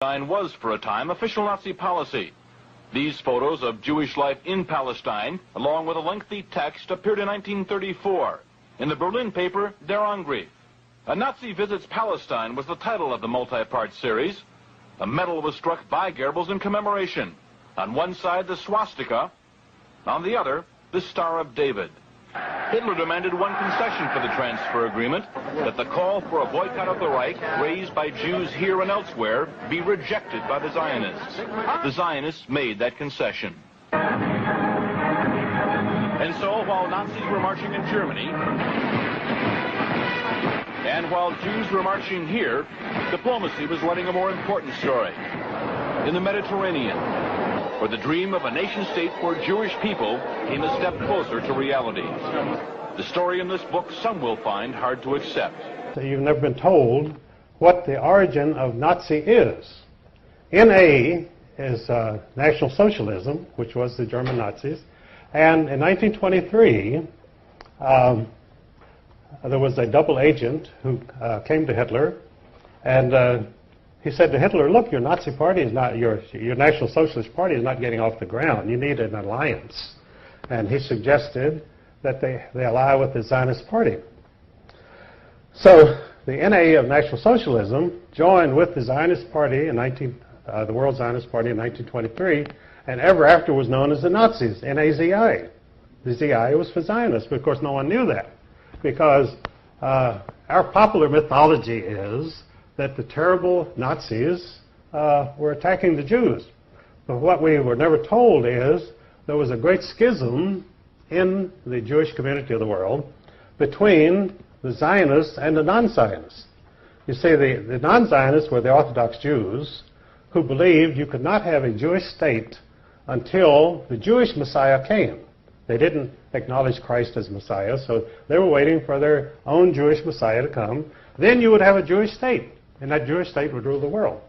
Palestine was, for a time, official Nazi policy. These photos of Jewish life in Palestine, along with a lengthy text, appeared in 1934 in the Berlin paper Der Angriff. A Nazi Visits Palestine was the title of the multi-part series. A medal was struck by Goebbels in commemoration. On one side, the swastika. On the other, the Star of David. Hitler demanded one concession for the transfer agreement, that the call for a boycott of the Reich, raised by Jews here and elsewhere, be rejected by the Zionists. The Zionists made that concession. And so, while Nazis were marching in Germany, and while Jews were marching here, diplomacy was running a more important story. In the Mediterranean, where the dream of a nation-state for Jewish people came a step closer to reality. The story in this book some will find hard to accept. So you've never been told what the origin of Nazi is. NA is National Socialism, which was the German Nazis. And in 1923, there was a double agent who came to Hitler, and he said to Hitler, look, your Nazi party is not, your National Socialist Party is not getting off the ground. You need an alliance. And he suggested that they ally with the Zionist Party. So the NA of National Socialism joined with the Zionist Party in the World Zionist Party in 1923, and ever after was known as the Nazis, NAZI. The ZI was for Zionists, but of course no one knew that, because our popular mythology is that the terrible Nazis were attacking the Jews. But what we were never told is there was a great schism in the Jewish community of the world between the Zionists and the non-Zionists. You see, the non-Zionists were the Orthodox Jews who believed you could not have a Jewish state until the Jewish Messiah came. They didn't acknowledge Christ as Messiah, so they were waiting for their own Jewish Messiah to come. Then you would have a Jewish state, and that Jewish state would rule the world.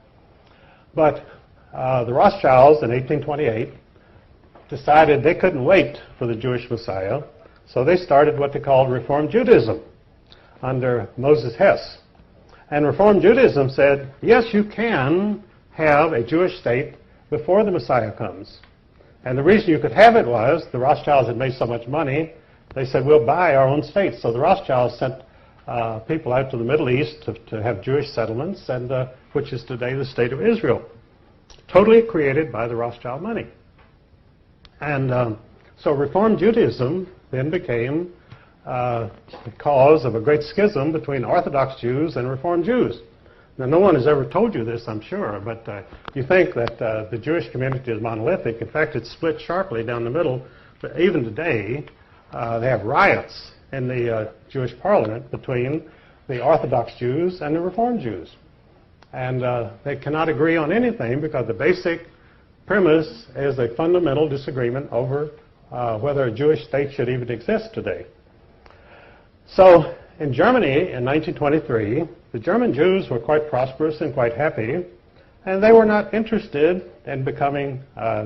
But the Rothschilds in 1828 decided they couldn't wait for the Jewish Messiah, so they started what they called Reform Judaism under Moses Hess. And Reform Judaism said, yes, you can have a Jewish state before the Messiah comes. And the reason you could have it was the Rothschilds had made so much money, they said, we'll buy our own state. So the Rothschilds sent people out to the Middle East to have Jewish settlements, and which is today the state of Israel, totally created by the Rothschild money. And so Reform Judaism then became the cause of a great schism between Orthodox Jews and Reform Jews. Now, no one has ever told you this, I'm sure, but you think that the Jewish community is monolithic. In fact, it's split sharply down the middle. But even today, they have riots in the Jewish parliament between the Orthodox Jews and the Reform Jews. And they cannot agree on anything because the basic premise is a fundamental disagreement over whether a Jewish state should even exist today. So in Germany in 1923, the German Jews were quite prosperous and quite happy, and they were not interested in becoming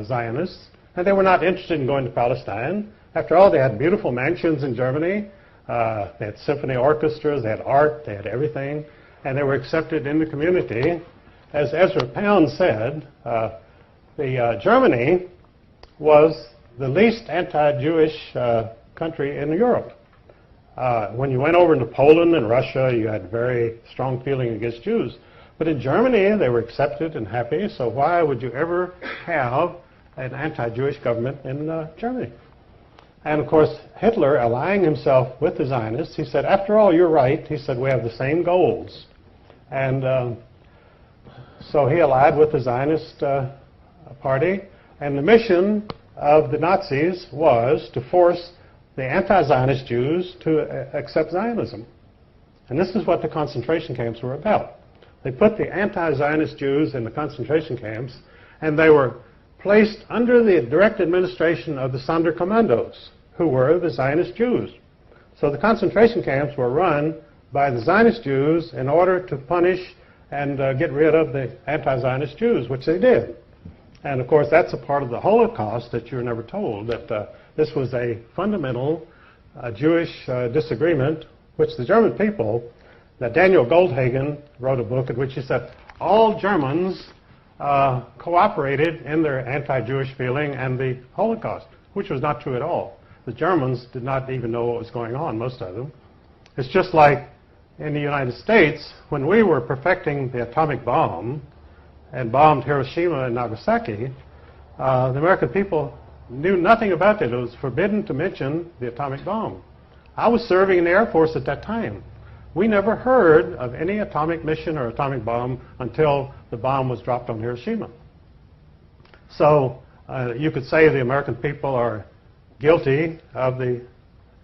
Zionists, and they were not interested in going to Palestine. After all, they had beautiful mansions in Germany, they had symphony orchestras, they had art, they had everything, and they were accepted in the community. As Ezra Pound said, Germany was the least anti-Jewish country in Europe. When you went over into Poland and Russia, you had very strong feeling against Jews. But in Germany, they were accepted and happy, so why would you ever have an anti-Jewish government in Germany? And of course, Hitler, allying himself with the Zionists, he said, after all, you're right. He said, we have the same goals. And so he allied with the Zionist party, and the mission of the Nazis was to force the anti-Zionist Jews to accept Zionism. And this is what the concentration camps were about. They put the anti-Zionist Jews in the concentration camps, and they were placed under the direct administration of the Sonderkommandos, who were the Zionist Jews. So the concentration camps were run by the Zionist Jews in order to punish and get rid of the anti-Zionist Jews, which they did. And of course, that's a part of the Holocaust that you were never told, that this was a fundamental Jewish disagreement, which the German people, that Daniel Goldhagen wrote a book in which he said all Germans cooperated in their anti-Jewish feeling and the Holocaust, which was not true at all. The Germans did not even know what was going on, most of them. It's just like in the United States, when we were perfecting the atomic bomb and bombed Hiroshima and Nagasaki, the American people knew nothing about it. It was forbidden to mention the atomic bomb. I was serving in the Air Force at that time. We never heard of any atomic mission or atomic bomb until the bomb was dropped on Hiroshima. So you could say the American people are guilty of the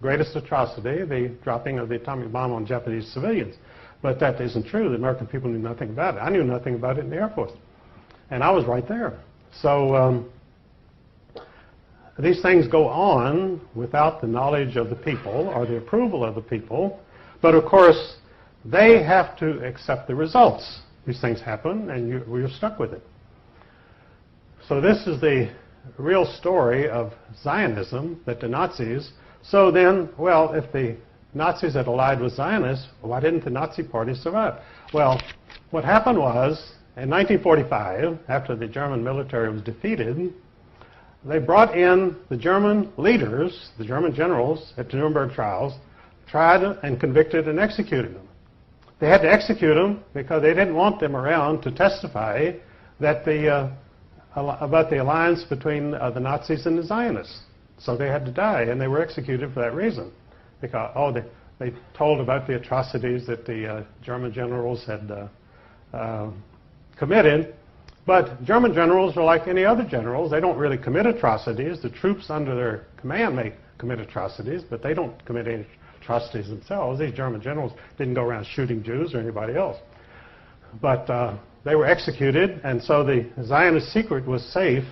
greatest atrocity, the dropping of the atomic bomb on Japanese civilians. But that isn't true. The American people knew nothing about it. I knew nothing about it in the Air Force. And I was right there. So these things go on without the knowledge of the people or the approval of the people. But of course, they have to accept the results. These things happen, and you're stuck with it. So this is the real story of Zionism, that the Nazis. So then, well, if the Nazis had allied with Zionists, why didn't the Nazi Party survive? Well, what happened was, in 1945, after the German military was defeated, they brought in the German leaders, the German generals, at the Nuremberg trials, tried and convicted and executed them. They had to execute them because they didn't want them around to testify that about the alliance between the Nazis and the Zionists. So they had to die, and they were executed for that reason. Because, they told about the atrocities that the German generals had committed. But German generals are like any other generals. They don't really commit atrocities. The troops under their command may commit atrocities, but they don't commit any atrocities themselves. These German generals didn't go around shooting Jews or anybody else. But they were executed, and so the Zionist secret was safe.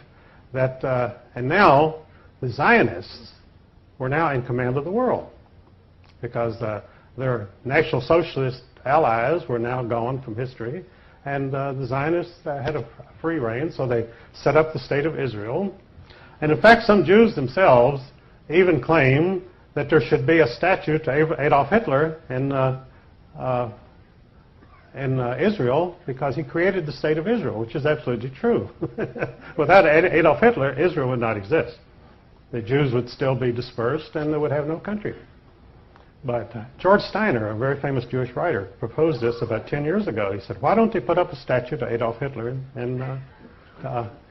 And now the Zionists were now in command of the world because their National Socialist allies were now gone from history, and the Zionists had a free reign, so they set up the State of Israel. And in fact, some Jews themselves even claim that there should be a statue to Adolf Hitler in Israel because he created the State of Israel, which is absolutely true. Without Adolf Hitler, Israel would not exist. The Jews would still be dispersed and they would have no country. But George Steiner, a very famous Jewish writer, proposed this about 10 years ago. He said, why don't they put up a statue to Adolf Hitler in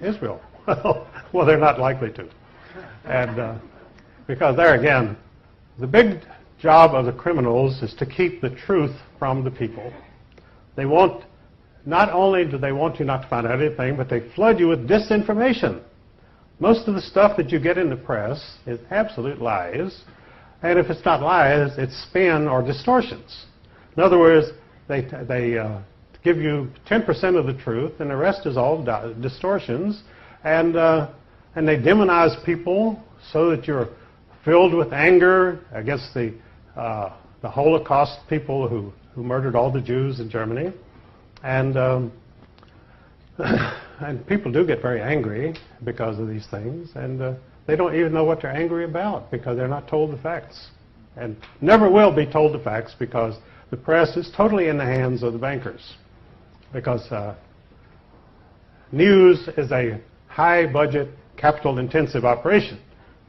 Israel? Well, they're not likely to. And because there again, the big job of the criminals is to keep the truth from the people. They want, not only do they want you not to find out anything, but they flood you with disinformation. Most of the stuff that you get in the press is absolute lies. And if it's not lies, it's spin or distortions. In other words, they give you 10% of the truth, and the rest is all distortions. And they demonize people so that you're filled with anger against the Holocaust people who murdered all the Jews in Germany. And people do get very angry because of these things. And they don't even know what they're angry about because they're not told the facts. And never will be told the facts because the press is totally in the hands of the bankers. Because news is a high-budget, capital-intensive operation.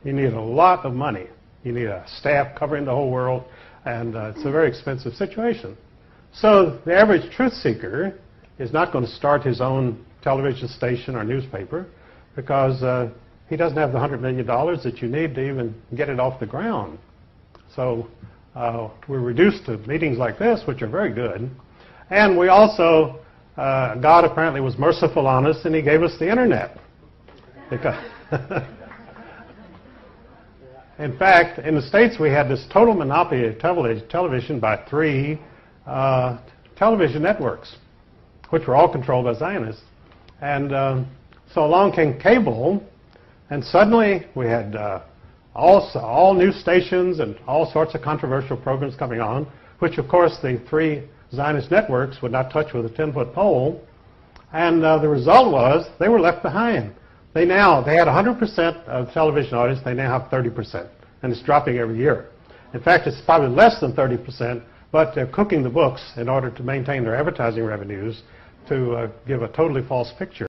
You need a lot of money. You need a staff covering the whole world, and it's a very expensive situation. So the average truth seeker is not going to start his own television station or newspaper because he doesn't have the $100 million that you need to even get it off the ground. So we're reduced to meetings like this, which are very good. And we also, God apparently was merciful on us, and he gave us the internet. Because in fact, in the States, we had this total monopoly of television by 3 television networks, which were all controlled by Zionists. And so along came cable, and suddenly we had all new stations and all sorts of controversial programs coming on, which, of course, the 3 Zionist networks would not touch with a 10-foot pole. And the result was they were left behind. They had 100% of the television audience. They now have 30%, and it's dropping every year. In fact, it's probably less than 30%, but they're cooking the books in order to maintain their advertising revenues to give a totally false picture.